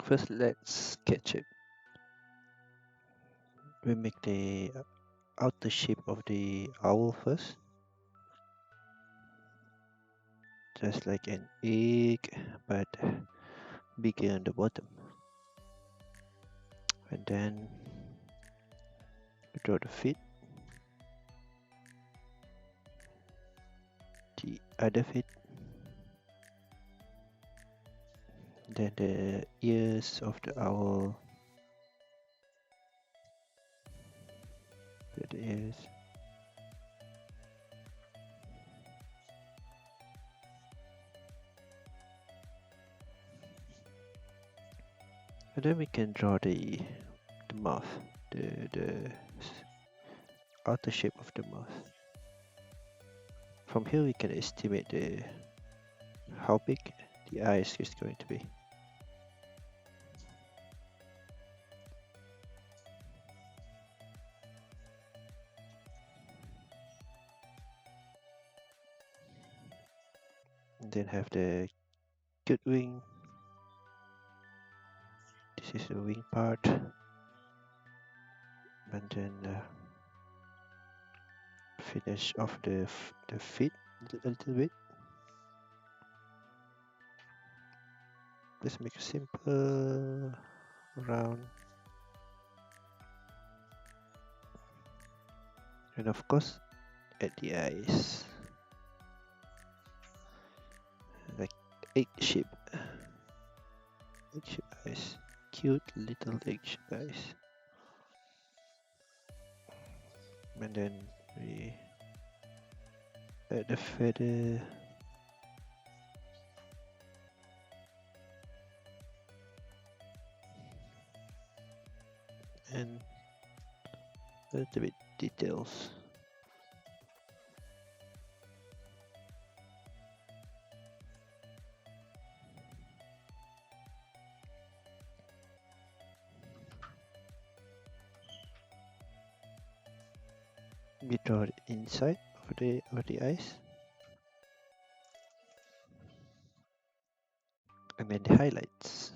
First, let's sketch it. We make the outer shape of the owl first, just like an egg, but bigger on the bottom. And then we draw the feet, the other feet, then the ears of the owl, the ears, and then we can draw the mouth, the outer shape of the mouth. From here we can estimate the how big the eyes is going to be. And then have the good wing. This is the wing part, and then finish off the feet a little bit. Let's make a simple round, and of course add the eyes like egg shape eyes, cute little egg shape eyes, and then we add the feather. And a little bit details. We draw the inside of the eyes, and then the highlights.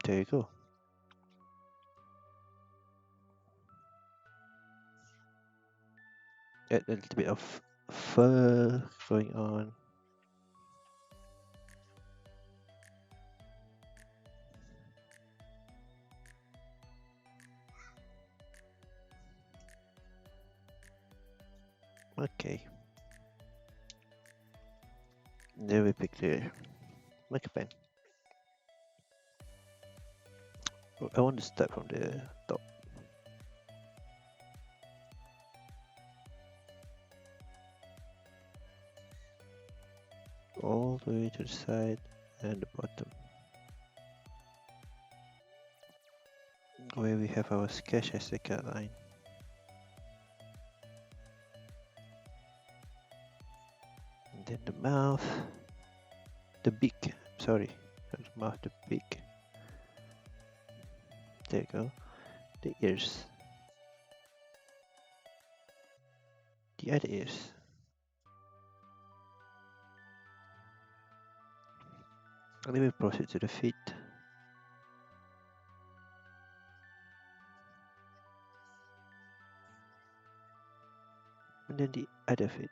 There you go. Add a little bit of fur going on. Okay. Then we pick the marker pen. I want to start from the top. All the way to the side and the bottom. Where we have our sketch as the guideline. And then the mouth. The beak. Sorry. Not the mouth, the beak. There you go. The ears. The other ears. And then we proceed to the feet. And then the other feet.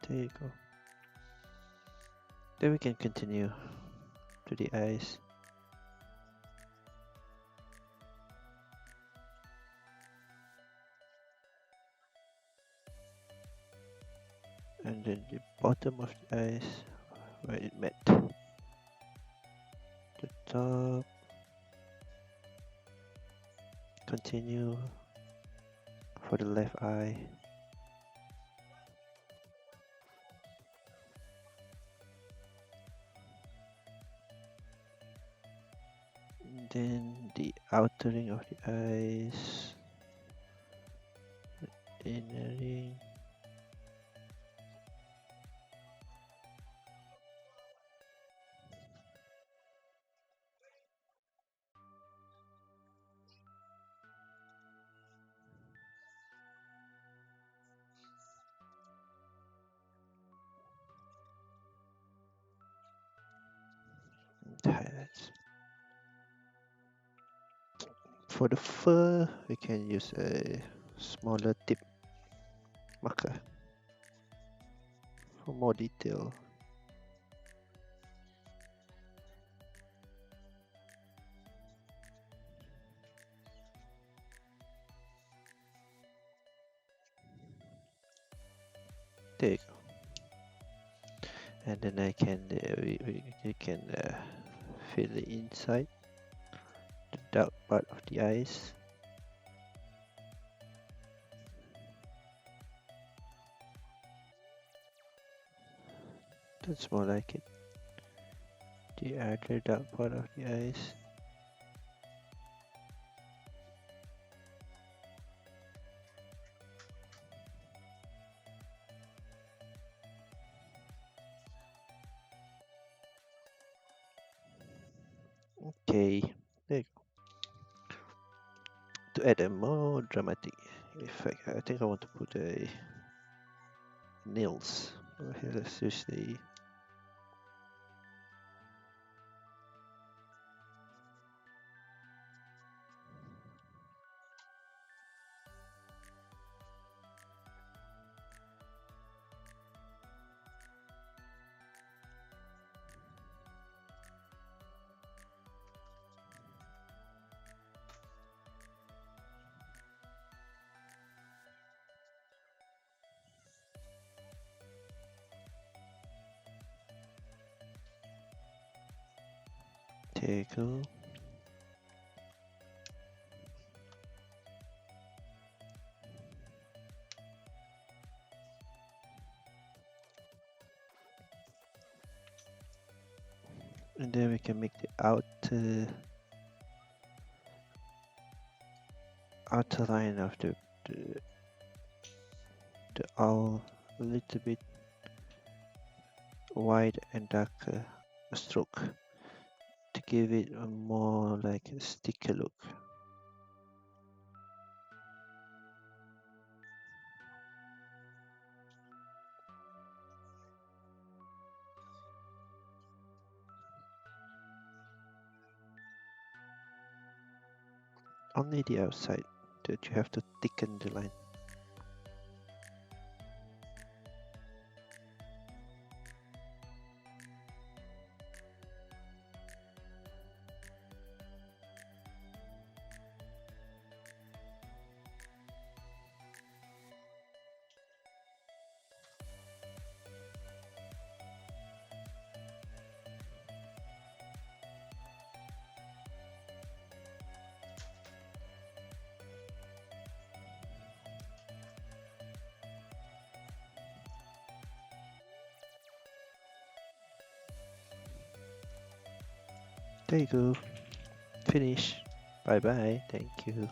There you go. Then we can continue to the eyes. And then the bottom of the eyes where it met. The top. Continue for the left eye. And then the outer ring of the eyes. The inner ring. points. For the fur, we can use a smaller tip marker for more detail. There you go. And then I can we can fill the inside, the dark part of the eyes. That's more like it. The other dark part of the eyes. Okay, there you go. To add a more dramatic effect, I think I want to put a nails. Okay, let's use the there you go. And then we can make the outer line of the, the owl a little bit wide and darker stroke to give it a more like a sticker look. Only the outside that you have to thicken the line. There you go. Finish. Bye bye. Thank you.